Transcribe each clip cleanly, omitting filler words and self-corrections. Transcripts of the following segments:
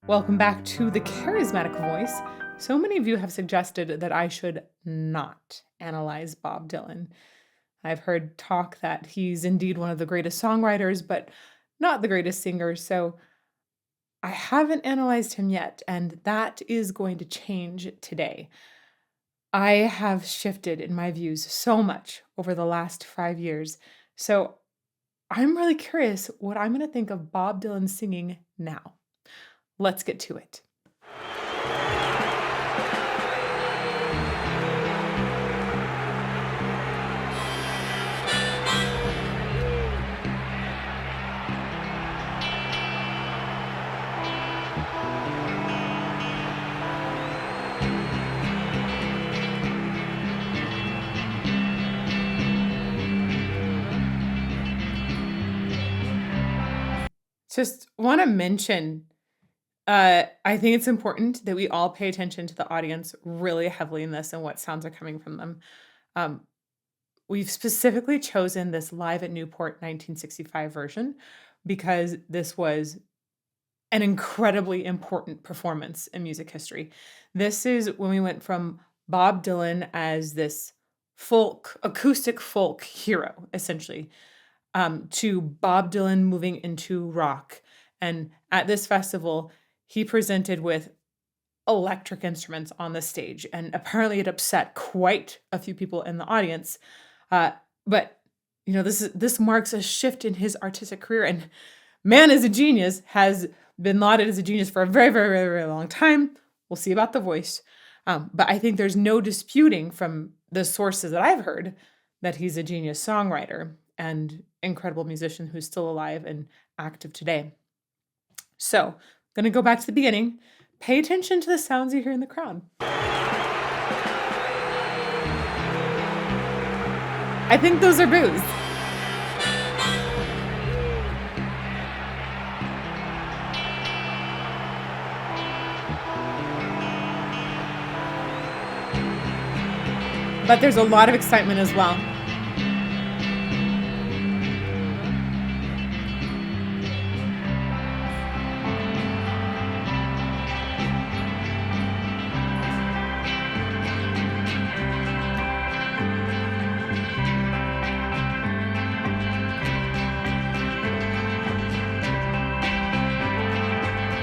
Welcome back to the Charismatic Voice. So many of you have suggested that I should not analyze Bob Dylan. I've heard talk that he's indeed one of the greatest songwriters, but not the greatest singer. So I haven't analyzed him yet, and that is going to change today. I have shifted in my views so much over the last 5 years. So I'm really curious what I'm going to think of Bob Dylan singing now. Let's get to it. Just want to mention, I think it's important that we all pay attention to the audience really heavily in this and what sounds are coming from them. Um, we've specifically chosen this live at Newport 1965 version because this was an incredibly important performance in music history. This is when we went from Bob Dylan as this acoustic folk hero, essentially, to Bob Dylan moving into rock. And at this festival, he presented with electric instruments on the stage. And apparently it upset quite a few people in the audience. But this marks a shift in his artistic career. And man is a genius, has been lauded as a genius for a very, very, very, very long time. We'll see about the voice. But I think there's no disputing from the sources that I've heard that he's a genius songwriter and incredible musician who's still alive and active today. So I'm going to go back to the beginning. Pay attention to the sounds you hear in the crowd. I think those are boos. But there's a lot of excitement as well.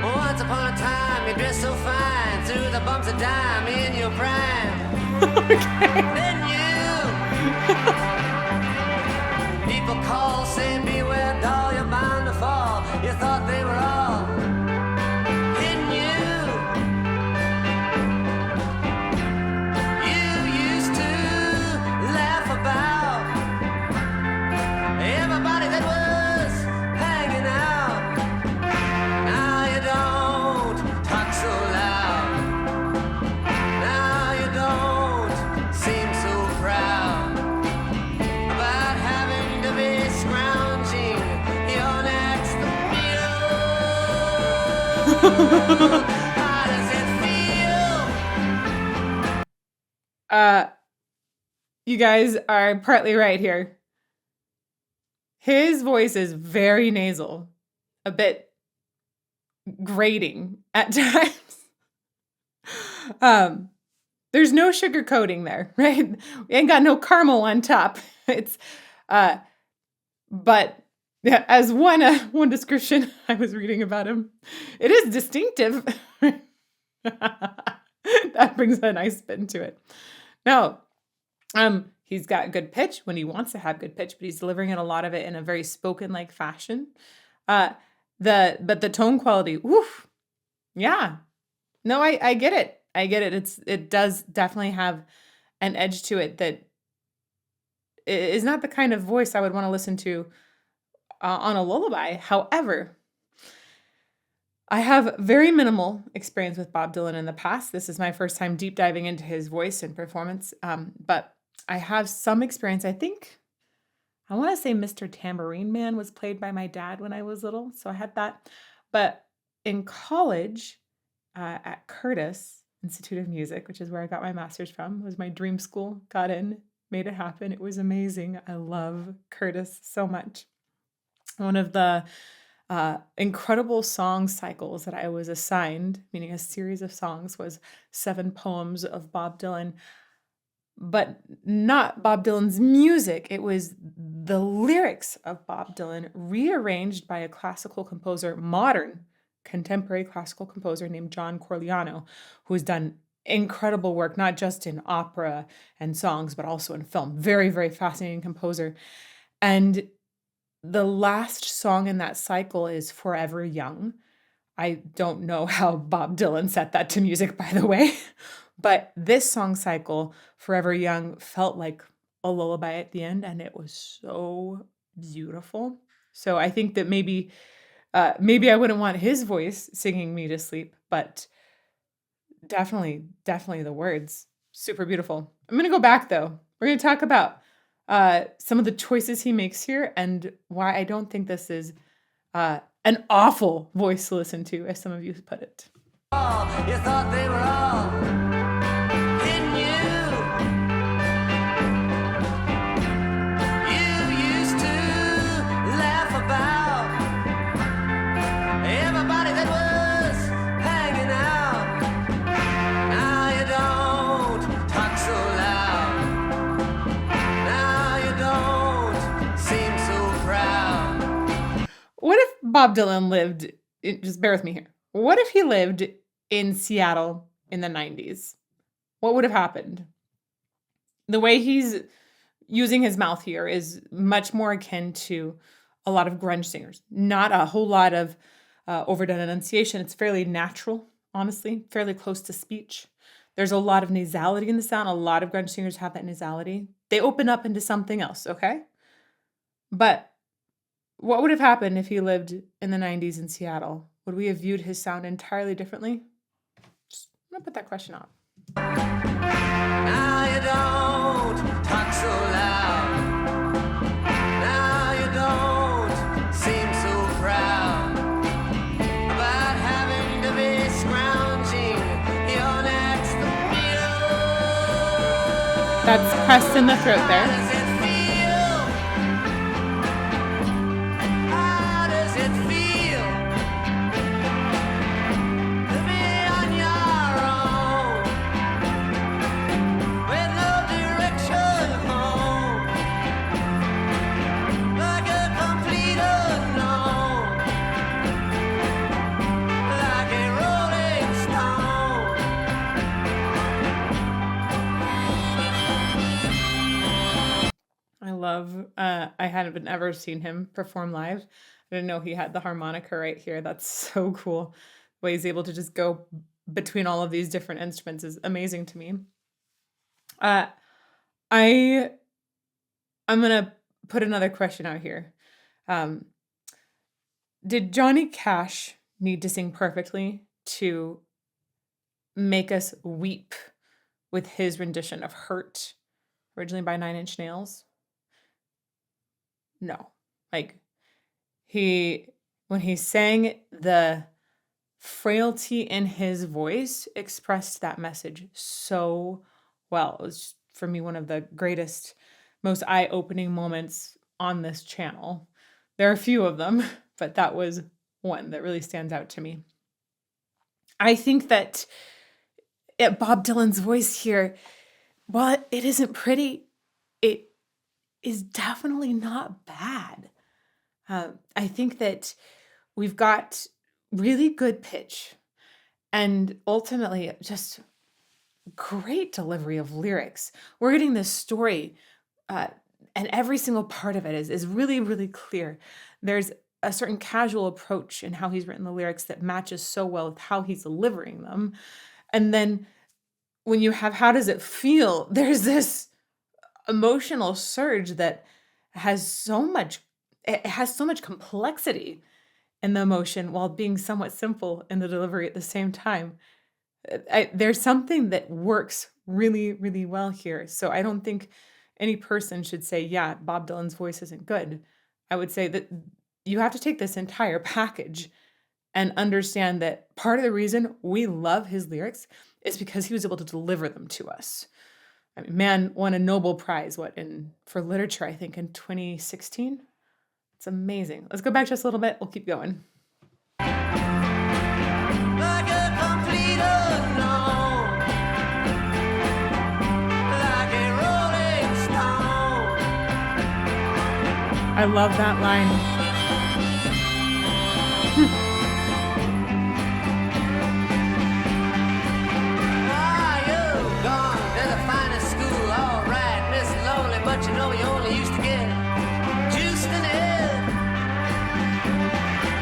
Once upon a time, you dressed so fine, through the bumps of dime in your prime. Then you people call, saying beware doll, you're bound to fall. You thought they were all hitting you. You used to laugh about everybody that was hanging out. Now you don't talk so loud. Now you don't seem so proud about having to be scrounging your next meal. How does it feel? You guys are partly right here. His voice is very nasal, a bit grating at times. There's no sugarcoating there, right? We ain't got no caramel on top. It's, but yeah, as one description I was reading about him, it is distinctive. That brings a nice spin to it. Now, he's got good pitch when he wants to have good pitch, but he's delivering a lot of it in a very spoken-like fashion. But the tone quality, woof, yeah. No, I get it. I get it. It does definitely have an edge to it that is not the kind of voice I would want to listen to on a lullaby. However, I have very minimal experience with Bob Dylan in the past. This is my first time deep diving into his voice and performance. But I have some experience. I think I want to say Mr. Tambourine Man was played by my dad when I was little, so I had that. But in college, at Curtis Institute of Music, which is where I got my master's from, was my dream school. Got in, made it happen. It was amazing. I love Curtis so much. One of the incredible song cycles that I was assigned, meaning a series of songs, was 7 poems of Bob Dylan, but not Bob Dylan's music. It was the lyrics of Bob Dylan rearranged by a classical composer, modern contemporary classical composer named John Corigliano, who has done incredible work, not just in opera and songs, but also in film. Very, very fascinating composer. And the last song in that cycle is Forever Young. I don't know how Bob Dylan set that to music, by the way, but this song cycle, Forever Young, felt like a lullaby at the end, and it was so beautiful. So I think that maybe I wouldn't want his voice singing me to sleep, but definitely the words. Super beautiful. I'm gonna go back though. We're gonna talk about some of the choices he makes here and why I don't think this is an awful voice to listen to, as some of you put it. You thought they were all in you. You used to laugh about everybody that was hanging out. Now you don't talk so loud. Now you don't seem so proud. What if Bob Dylan just bear with me here. What if he lived in Seattle in the 90s? What would have happened? The way he's using his mouth here is much more akin to a lot of grunge singers. Not a whole lot of overdone enunciation. It's fairly natural, honestly, fairly close to speech. There's a lot of nasality in the sound. A lot of grunge singers have that nasality. They open up into something else, okay? But what would have happened if he lived in the 90s in Seattle? Would we have viewed his sound entirely differently? Just I'm gonna put that question up. Now you don't talk so loud. Now you don't seem so proud about having to be scrounging your next meal. That's pressed in the throat How there. does it feel? How does it feel to be on your own with no direction home, like a complete unknown, like a rolling stone? I love, I hadn't ever seen him perform live. I didn't know he had the harmonica right here. That's so cool. The way he's able to just go between all of these different instruments is amazing to me. Uh, I I'm gonna put another question out here. Um, did Johnny Cash need to sing perfectly to make us weep with his rendition of "Hurt," originally by Nine Inch Nails? No. Like he when he sang, the frailty in his voice expressed that message so well. It was for me one of the greatest, most eye-opening moments on this channel. There are a few of them, but that was one that really stands out to me. I think that Bob Dylan's voice here, while it isn't pretty, it is definitely not bad. I think that we've got really good pitch and ultimately just great delivery of lyrics. We're getting this story, uh, and every single part of it is really, really clear. There's a certain casual approach in how he's written the lyrics that matches so well with how he's delivering them. And then when you have how does it feel, there's this emotional surge that has so much it has so much complexity in the emotion while being somewhat simple in the delivery at the same time. There's something that works really, really well here. So I don't think any person should say, yeah, Bob Dylan's voice isn't good. I would say that you have to take this entire package and understand that part of the reason we love his lyrics is because he was able to deliver them to us. I mean, man won a Nobel Prize, for literature, I think in 2016. It's amazing. Let's go back just a little bit. We'll keep going. Like a complete unknown, like a rolling stone. I love that line. Why you gone to the finest school? All right, Miss Lonely, but you know you only used to get juiced in it.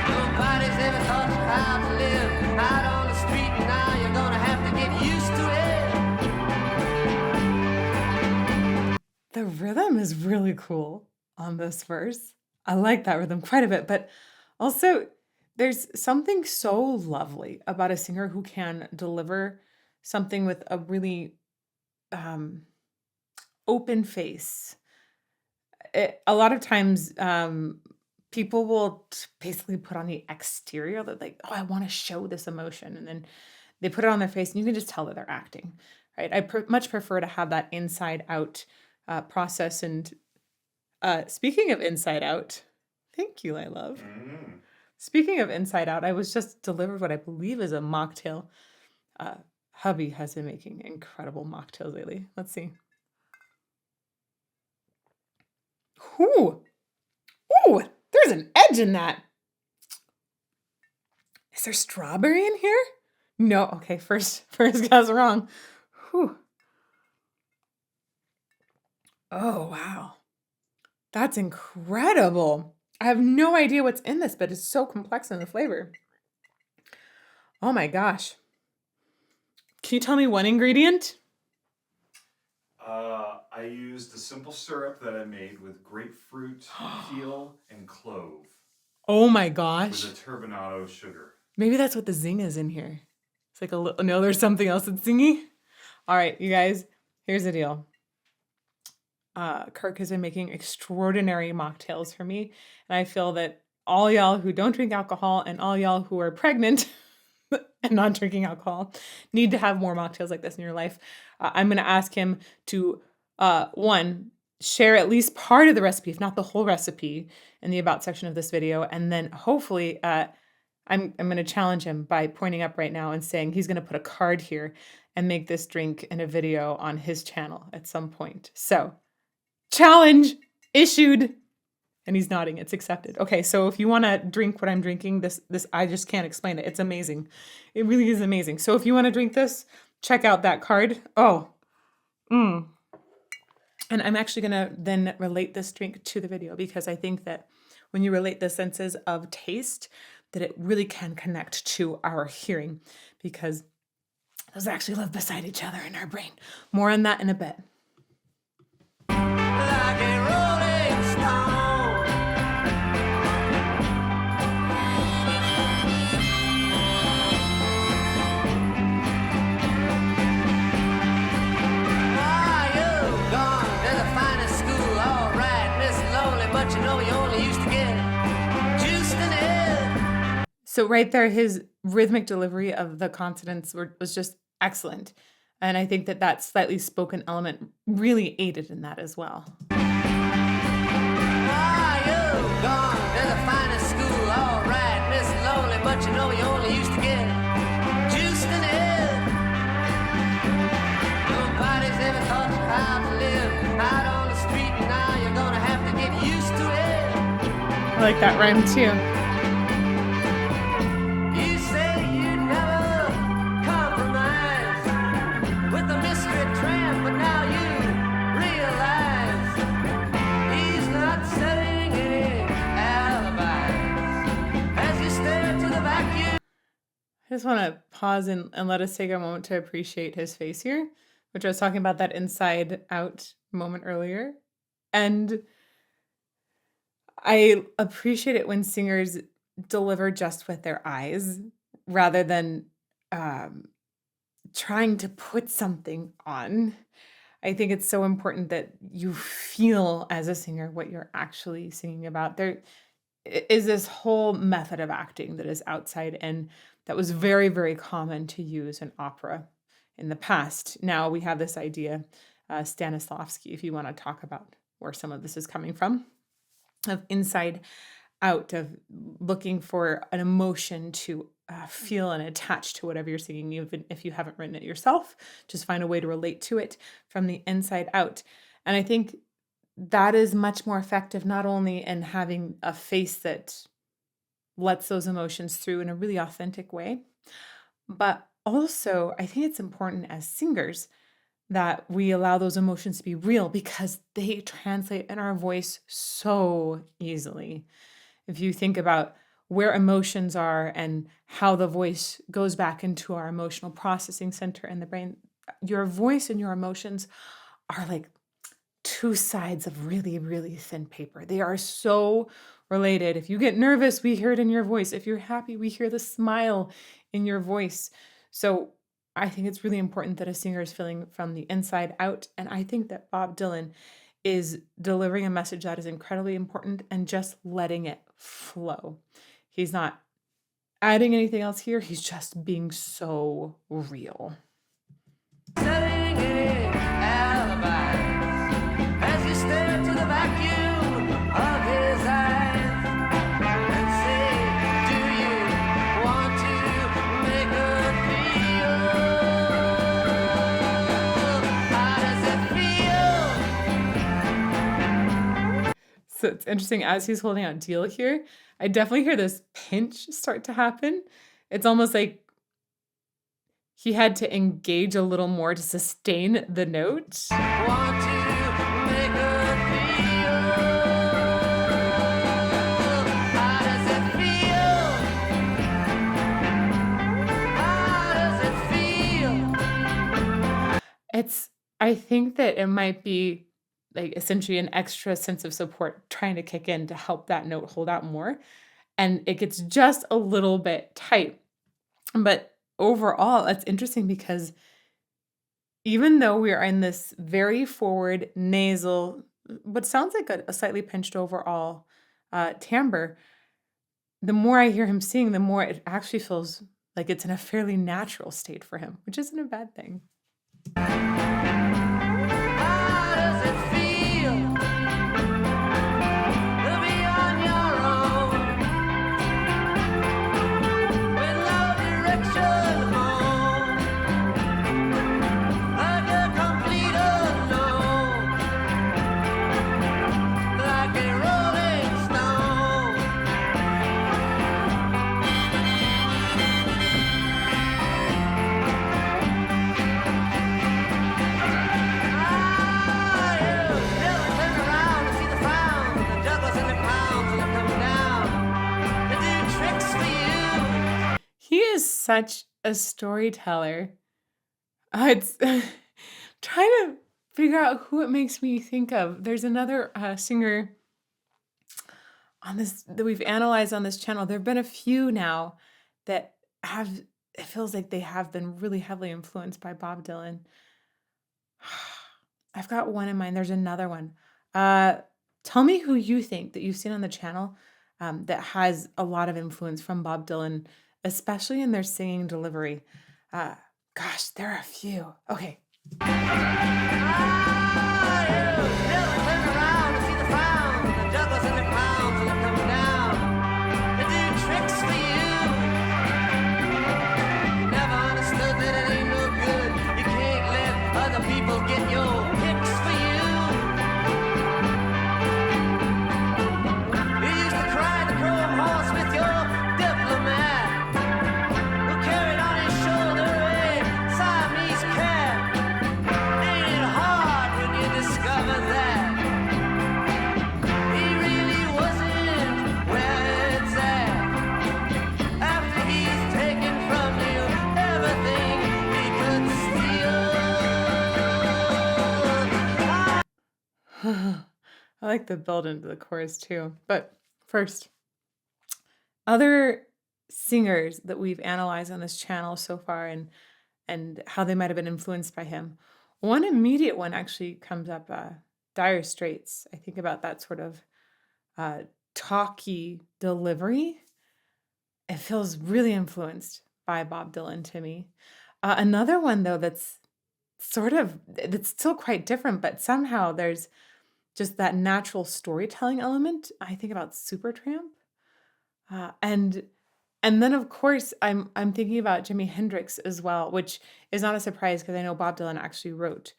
Nobody's ever taught you how to live out on the street, and now you're gonna have to get used to it. The rhythm is really cool on this verse. I like that rhythm quite a bit, but also there's something so lovely about a singer who can deliver something with a really open face. A lot of times, people will basically put on the exterior that like, oh, I want to show this emotion, and then they put it on their face, and you can just tell that they're acting, right? I much prefer to have that inside out process. And speaking of inside out, thank you, I love. Speaking of inside out, I was just delivered what I believe is a mocktail. Hubby has been making incredible mocktails lately. Let's see. Ooh, ooh, there's an edge in that. Is there strawberry in here? No. Okay, first guess wrong. Whew. Oh, wow. That's incredible. I have no idea what's in this, but it's so complex in the flavor. Oh my gosh. Can you tell me one ingredient? I used a simple syrup that I made with grapefruit peel and clove Oh my gosh. with a turbinado sugar. Maybe that's what the zing is in here. It's like a little, no, there's something else that's zingy. All right, you guys, here's the deal. Kirk has been making extraordinary mocktails for me. And I feel that all y'all who don't drink alcohol and all y'all who are pregnant and not drinking alcohol need to have more mocktails like this in your life. I'm going to ask him to, one, share at least part of the recipe, if not the whole recipe, in the about section of this video. And then hopefully, I'm going to challenge him by pointing up right now and saying he's going to put a card here and make this drink in a video on his channel at some point. So, challenge issued. And he's nodding. It's accepted. Okay, so if you want to drink what I'm drinking, this I just can't explain it. It's amazing. It really is amazing. So if you want to drink this, check out that card. Oh, and I'm actually going to then relate this drink to the video, because I think that when you relate the senses of taste, that it really can connect to our hearing, because those actually live beside each other in our brain. More on that in a bit. Like a rolling stone. Why you gone to the finest school? All right, Miss Lonely, but you know you only used to get juiced in it. So right there, his rhythmic delivery of the consonants was just excellent. And I think that that slightly spoken element really aided in that as well. Why you gone to the finest school? All right, Miss Lonely, but you know you only used to get juiced in it. Nobody's ever taught you how to live out on the street, and now you're gonna have to get used to it. I like that rhyme too. You say you'd never compromise with a mystery tramp, but now you realize he's not setting any alibis as you stare to the vacuum. I just want to pause and let us take a moment to appreciate his face here, which I was talking about that inside out moment earlier. And I appreciate it when singers deliver just with their eyes rather than trying to put something on. I think it's so important that you feel as a singer what you're actually singing about. There is this whole method of acting that is outside and that was very, very common to use in opera in the past. Now we have this idea, Stanislavski, if you want to talk about where some of this is coming from. of inside out, of looking for an emotion to feel and attach to whatever you're singing, even if you haven't written it yourself. Just find a way to relate to it from the inside out. And I think that is much more effective, not only in having a face that lets those emotions through in a really authentic way, but also I think it's important as singers that we allow those emotions to be real because they translate in our voice so easily. If you think about where emotions are and how the voice goes back into our emotional processing center in the brain, your voice and your emotions are like two sides of really, really thin paper. They are so related. If you get nervous, we hear it in your voice. If you're happy, we hear the smile in your voice. So I think it's really important that a singer is feeling from the inside out. And I think that Bob Dylan is delivering a message that is incredibly important and just letting it flow. He's not adding anything else here. He's just being so real. Setting any alibis as you stare into the vacuum of his eyes and say, do you want to make her feel? How does it feel? So it's interesting as he's holding out Deal here, I definitely hear this pinch start to happen. It's almost like he had to engage a little more to sustain the note. Want to make her feel? How does it feel? How does it feel? I think that it might be like essentially an extra sense of support trying to kick in to help that note hold out more. And it gets just a little bit tight. But overall, it's interesting because even though we are in this very forward nasal, what sounds like a slightly pinched overall timbre, the more I hear him sing, the more it actually feels like it's in a fairly natural state for him, which isn't a bad thing. How does it feel to be on your own with no direction home, like a complete unknown, like a rolling stone? He is such a storyteller. It's trying to figure out who it makes me think of. There's another singer on this that we've analyzed on this channel. There have been a few now that have, it feels like they have been really heavily influenced by Bob Dylan. I've got one in mind. There's another one. Tell me who you think that you've seen on the channel that has a lot of influence from Bob Dylan, especially in their singing delivery. Gosh, there are a few. Okay. People get your picks for you. You used to cry the chrome horse with your diplomat, who carried on his shoulder a Siamese cat. Ain't it hard when you discover that he really wasn't where it's at? After he's taken from you everything he could steal. I like the build into the chorus too. But first, other singers that we've analyzed on this channel so far and how they might have been influenced by him. One immediate one actually comes up, Dire Straits. I think about that sort of talky delivery. It feels really influenced by Bob Dylan to me. Another one though that's still quite different, but somehow there's just that natural storytelling element, I think about Supertramp. And then of course I'm thinking about Jimi Hendrix as well, which is not a surprise because I know Bob Dylan actually wrote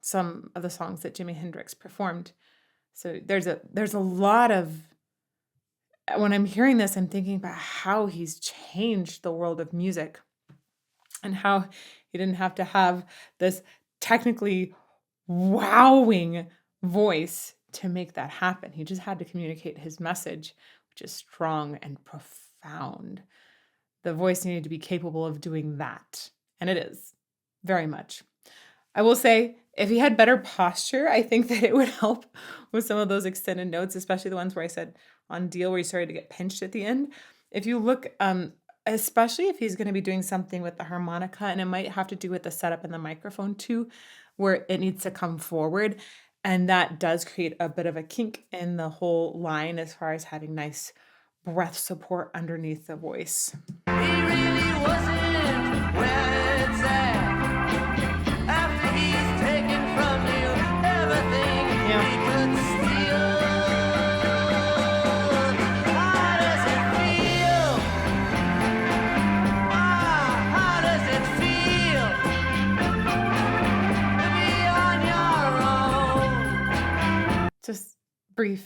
some of the songs that Jimi Hendrix performed. So there's a lot of, when I'm hearing this, I'm thinking about how he's changed the world of music and how he didn't have to have this technically wowing voice to make that happen. He just had to communicate his message, which is strong and profound. The voice needed to be capable of doing that, and it is very much. I will say, if he had better posture, I think that it would help with some of those extended notes, especially the ones where I said on Deal where he started to get pinched at the end. If you look, especially if he's going to be doing something with the harmonica, and it might have to do with the setup in the microphone too, where it needs to come forward. And that does create a bit of a kink in the whole line as far as having nice breath support underneath the voice. He really wasn't where it's at. After he's taken from you everything he could steal. How does it feel? How does it feel to be on your own? Just brief.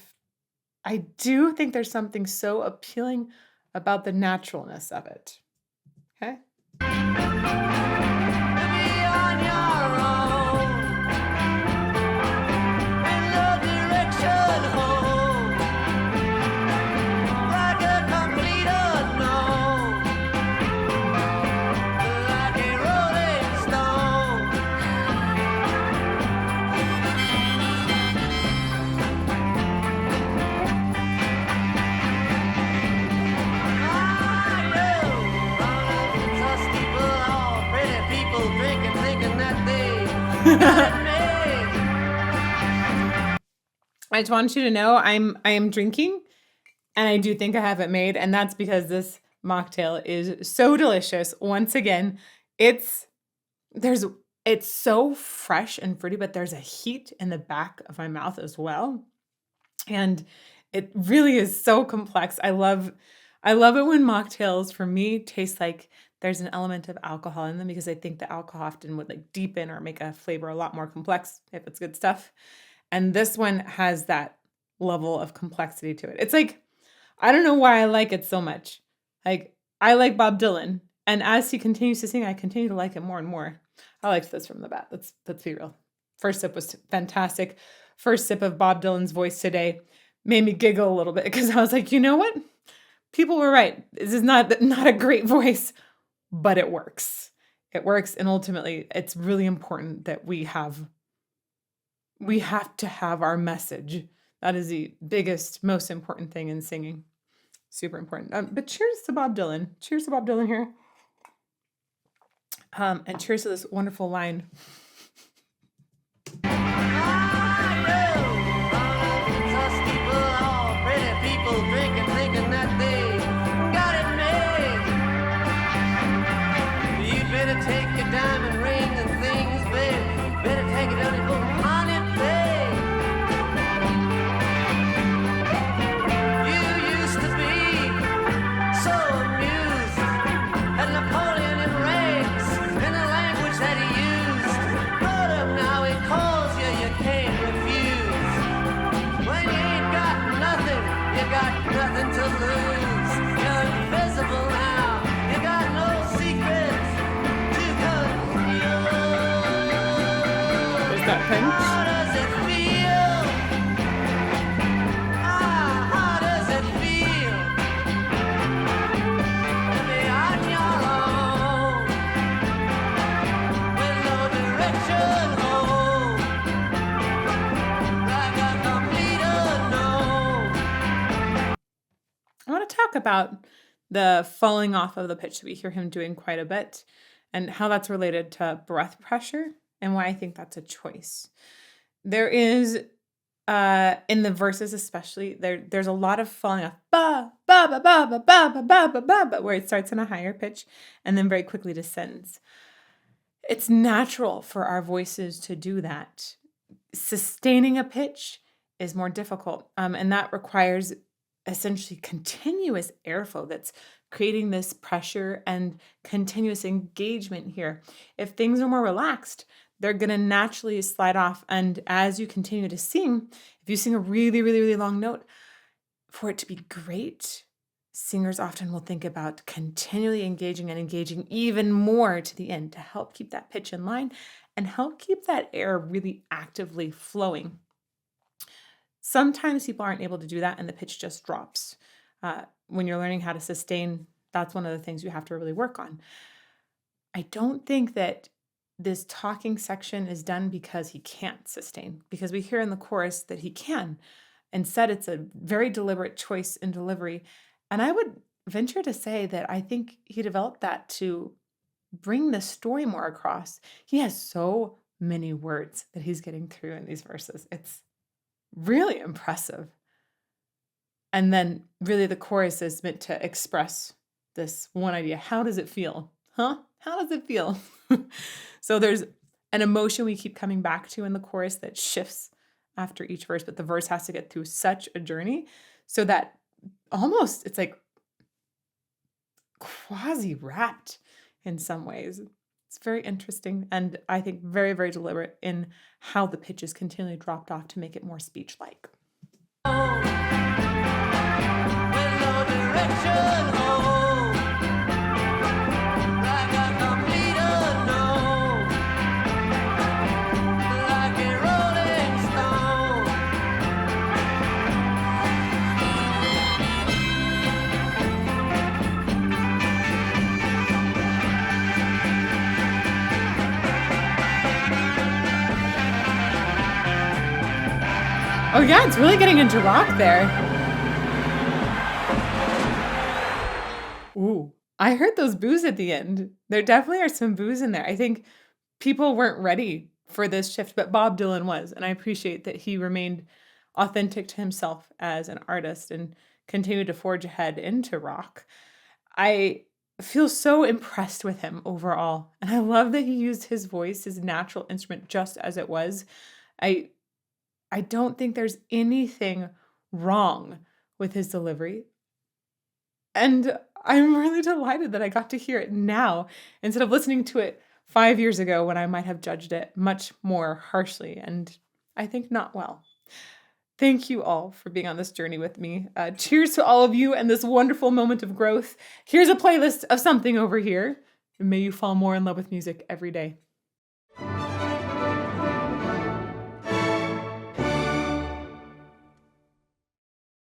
I do think there's something so appealing about the naturalness of it. Okay? To be on your own. In no direction home. Like a complete unknown. Like a rolling stone. I just want you to know I am drinking, and I do think I have it made, and that's because this mocktail is so delicious. Once again, it's so fresh and fruity, but there's a heat in the back of my mouth as well. And it really is so complex. I love it when mocktails for me taste like there's an element of alcohol in them, because I think the alcohol often would like deepen or make a flavor a lot more complex if it's good stuff. And this one has that level of complexity to it. It's like, I don't know why I like it so much. Like, I like Bob Dylan, and as he continues to sing, I continue to like him more and more. I liked this from the bat. Let's be real. First sip was fantastic. First sip of Bob Dylan's voice today made me giggle a little bit, because I was like, you know what? People were right. This is not a great voice, but it works. It works, and ultimately, it's really important that we have to have our message. That is the biggest, most important thing in singing. Super important. But cheers to Bob Dylan. Cheers to Bob Dylan here. And cheers to this wonderful line. Take your diamond ring and things, babe. Better take it on your honey, babe. You used to be so amused at Napoleon in rags and the language that he used. But now he calls you, you can't refuse. When you ain't got nothing, you got nothing to lose. You're invisible now, you got no secrets. That pinch. How does it feel? How does it feel to be on your own with no direction home, like a complete unknown? I want to talk about the falling off of the pitch that we hear him doing quite a bit, and how that's related to breath pressure, and why I think that's a choice. There is, in the verses especially, there's a lot of falling off, ba, ba, ba, ba, ba, ba, ba, ba, ba, ba, where it starts in a higher pitch and then very quickly descends. It's natural for our voices to do that. Sustaining a pitch is more difficult, and that requires essentially continuous airflow that's creating this pressure and continuous engagement here. If things are more relaxed, they're going to naturally slide off. And as you continue to sing, if you sing a really, really, really long note, for it to be great, singers often will think about continually engaging and engaging even more to the end to help keep that pitch in line and help keep that air really actively flowing. Sometimes people aren't able to do that and the pitch just drops. When you're learning how to sustain, that's one of the things you have to really work on. I don't think that this talking section is done because he can't sustain, because we hear in the chorus that he can. Instead, it's a very deliberate choice in delivery. And I would venture to say that I think he developed that to bring the story more across. He has so many words that he's getting through in these verses. It's really impressive. And then really the chorus is meant to express this one idea. How does it feel? Huh? How does it feel? So there's an emotion we keep coming back to in the chorus that shifts after each verse, but the verse has to get through such a journey so that almost it's like quasi-wrapped in some ways. It's very interesting and I think very, very deliberate in how the pitch is continually dropped off to make it more speech-like. With no direction home, like a complete unknown, like a rolling stone. Oh yeah, it's really getting into rock there. Ooh, I heard those boos at the end. There definitely are some boos in there. I think people weren't ready for this shift, but Bob Dylan was, and I appreciate that he remained authentic to himself as an artist and continued to forge ahead into rock. I feel so impressed with him overall, and I love that he used his voice, his natural instrument, just as it was. I don't think there's anything wrong with his delivery. And I'm really delighted that I got to hear it now instead of listening to it 5 years ago when I might have judged it much more harshly and I think not well. Thank you all for being on this journey with me. Cheers to all of you and this wonderful moment of growth. Here's a playlist of something over here. And may you fall more in love with music every day.